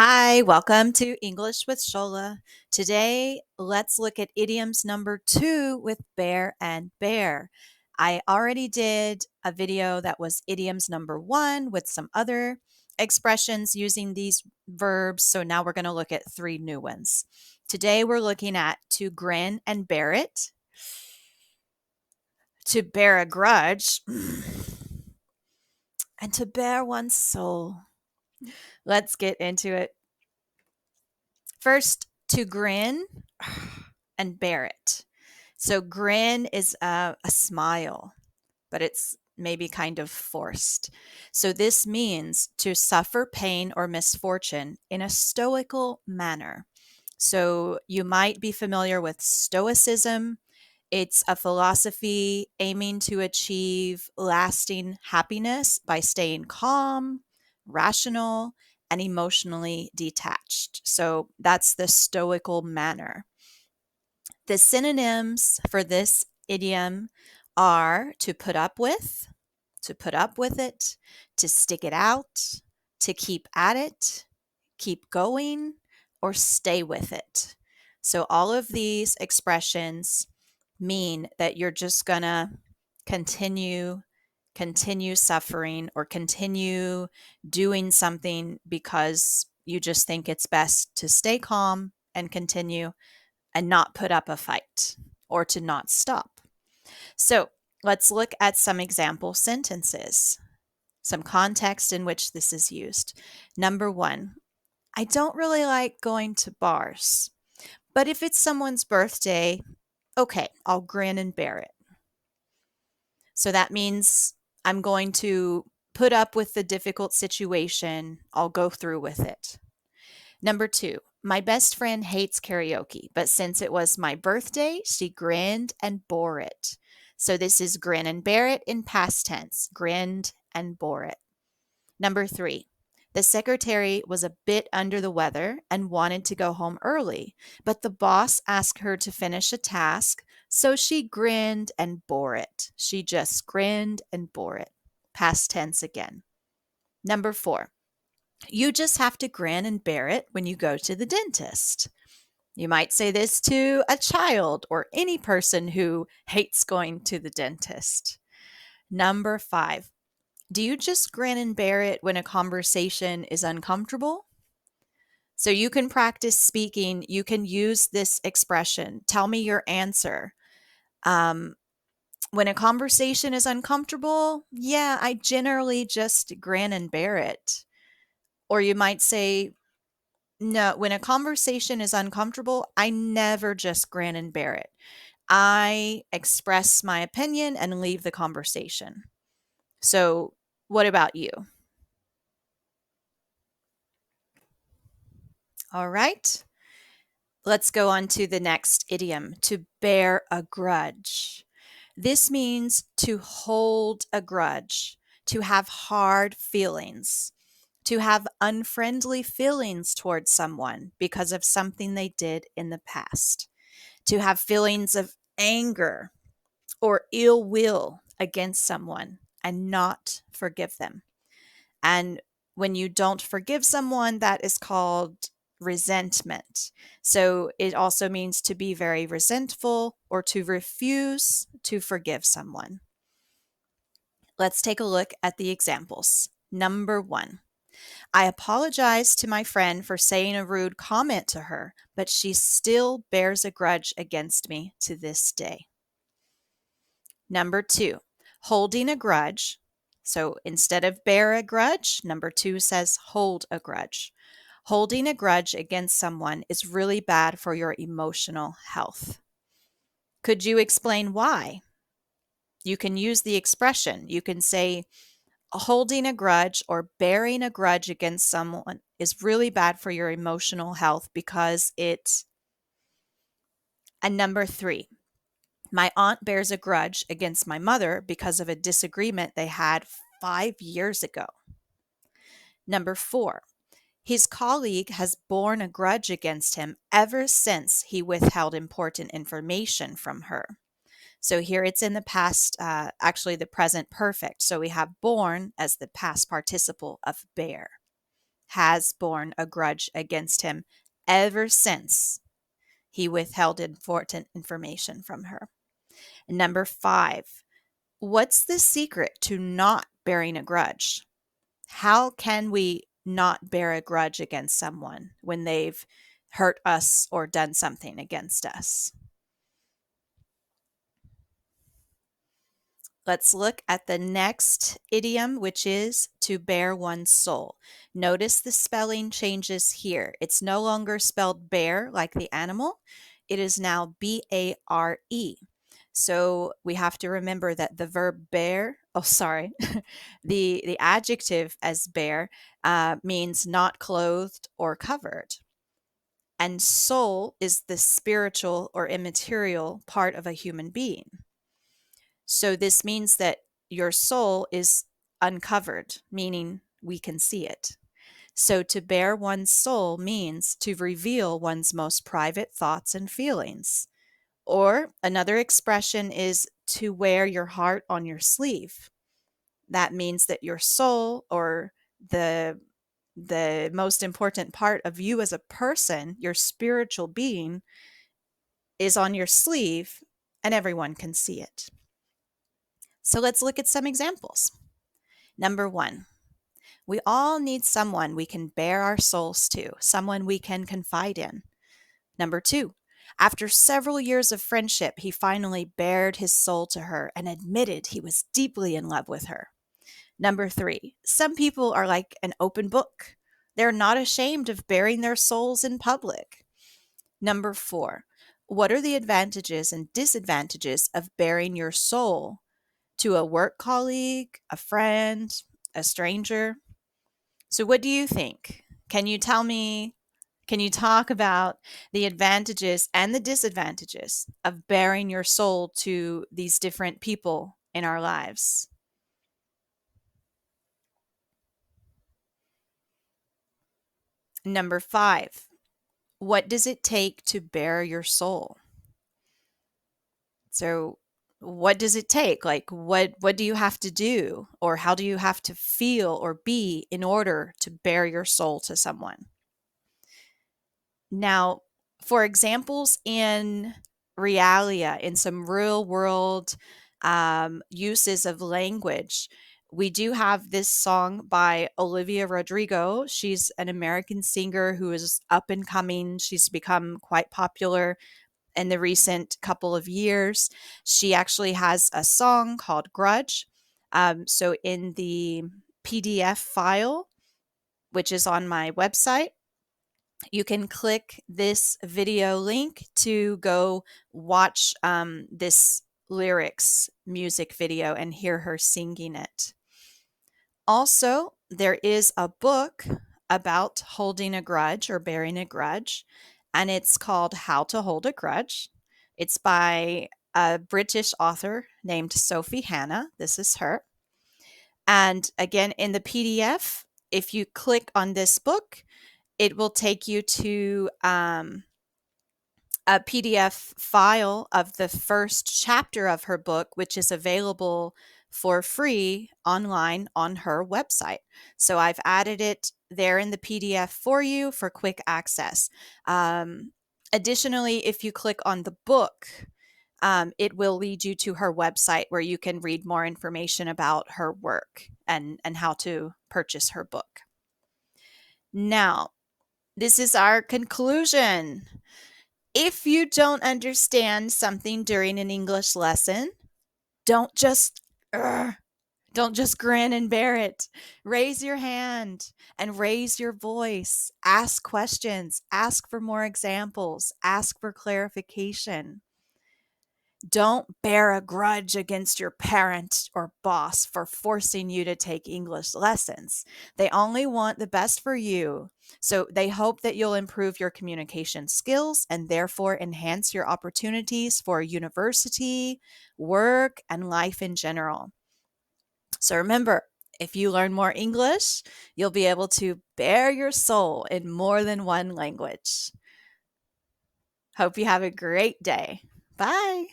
Hi, welcome to English with Shola. Today, let's look at idioms number 2 with bear and bear. I already did a video that was idioms number 1 with some other expressions using these verbs, so now we're going to look at 3 new ones. Today, we're looking at to grin and bear it, to bear a grudge, and to bear one's soul. Let's get into it. First, to grin and bear it. So, grin is a smile, but it's maybe kind of forced. So, this means to suffer pain or misfortune in a stoical manner. So, you might be familiar with Stoicism. It's a philosophy aiming to achieve lasting happiness by staying calm, rational, and emotionally detached. So that's the stoical manner. The synonyms for this idiom are to put up with it, to stick it out, to keep at it, keep going, or stay with it. So all of these expressions mean that you're just going to continue suffering or continue doing something because you just think it's best to stay calm and continue and not put up a fight or to not stop. So let's look at some example sentences, some context in which this is used. Number 1, I don't really like going to bars, but if it's someone's birthday, okay, I'll grin and bear it. So that means I'm going to put up with the difficult situation. I'll go through with it. Number 2, my best friend hates karaoke, but since it was my birthday, she grinned and bore it. So this is grin and bear it in past tense, grinned and bore it. Number 3, the secretary was a bit under the weather and wanted to go home early, but the boss asked her to finish a task, so she grinned and bore it. She just grinned and bore it. Past tense again. Number 4, you just have to grin and bear it when you go to the dentist. You might say this to a child or any person who hates going to the dentist. Number 5, do you just grin and bear it when a conversation is uncomfortable? So you can practice speaking. You can use this expression. Tell me your answer. When a conversation is uncomfortable, yeah, I generally just grin and bear it. Or you might say, no, when a conversation is uncomfortable, I never just grin and bear it. I express my opinion and leave the conversation. So, what about you? All right. Let's go on to the next idiom, to bear a grudge. This means to hold a grudge, to have hard feelings, to have unfriendly feelings towards someone because of something they did in the past, to have feelings of anger or ill will against someone and not forgive them. And when you don't forgive someone, that is called resentment. So it also means to be very resentful or to refuse to forgive someone. Let's take a look at the examples. Number 1, I apologize to my friend for saying a rude comment to her, but she still bears a grudge against me to this day. Number 2, holding a grudge. So instead of bear a grudge, number 2 says hold a grudge. Holding a grudge against someone is really bad for your emotional health. Could you explain why? You can use the expression. You can say holding a grudge or bearing a grudge against someone is really bad for your emotional health because it. And number 3, my aunt bears a grudge against my mother because of a disagreement they had 5 years ago. Number 4, his colleague has borne a grudge against him ever since he withheld important information from her. So here it's in the past, actually the present perfect. So we have borne as the past participle of bear. has borne a grudge against him ever since he withheld important information from her. Number 5, what's the secret to not bearing a grudge? How can we not bear a grudge against someone when they've hurt us or done something against us? Let's look at the next idiom, which is to bare one's soul. Notice the spelling changes here. It's no longer spelled bear like the animal. It is now B-A-R-E. So we have to remember that the verb bear, the adjective as bare means not clothed or covered. And soul is the spiritual or immaterial part of a human being. So this means that your soul is uncovered, meaning we can see it. So to bare one's soul means to reveal one's most private thoughts and feelings. Or another expression is to wear your heart on your sleeve. That means that your soul, or the most important part of you as a person, your spiritual being, is on your sleeve and everyone can see it. So let's look at some examples. Number 1, we all need someone we can bare our souls to, someone we can confide in. Number 2, after several years of friendship, he finally bared his soul to her and admitted he was deeply in love with her. Number 3, some people are like an open book. They're not ashamed of baring their souls in public. Number 4, what are the advantages and disadvantages of baring your soul to a work colleague, a friend, a stranger? So what do you think? Can you talk about the advantages and the disadvantages of baring your soul to these different people in our lives? Number 5, what does it take to bare your soul? So what does it take? Like what do you have to do, or how do you have to feel or be in order to bare your soul to someone? Now, for examples in realia, in some real world uses of language, we do have this song by Olivia Rodrigo. She's an American singer who is up and coming. She's become quite popular in the recent couple of years. She actually has a song called Grudge. So in the PDF file, which is on my website, you can click this video link to go watch this lyrics music video and hear her singing it. Also, there is a book about holding a grudge or bearing a grudge, and it's called How to Hold a Grudge. It's by a British author named Sophie Hannah. This is her. And again, in the PDF, if you click on this book, it will take you to a PDF file of the first chapter of her book, which is available for free online on her website. So I've added it there in the PDF for you for quick access. Additionally, if you click on the book, it will lead you to her website where you can read more information about her work and how to purchase her book. Now, this is our conclusion. If you don't understand something during an English lesson, don't just grin and bear it. Raise your hand and raise your voice. Ask questions. Ask for more examples. Ask for clarification. Don't bear a grudge against your parent or boss for forcing you to take English lessons. They only want the best for you. So they hope that you'll improve your communication skills and therefore enhance your opportunities for university, work, and life in general. So remember, if you learn more English, you'll be able to bare your soul in more than one language. Hope you have a great day. Bye.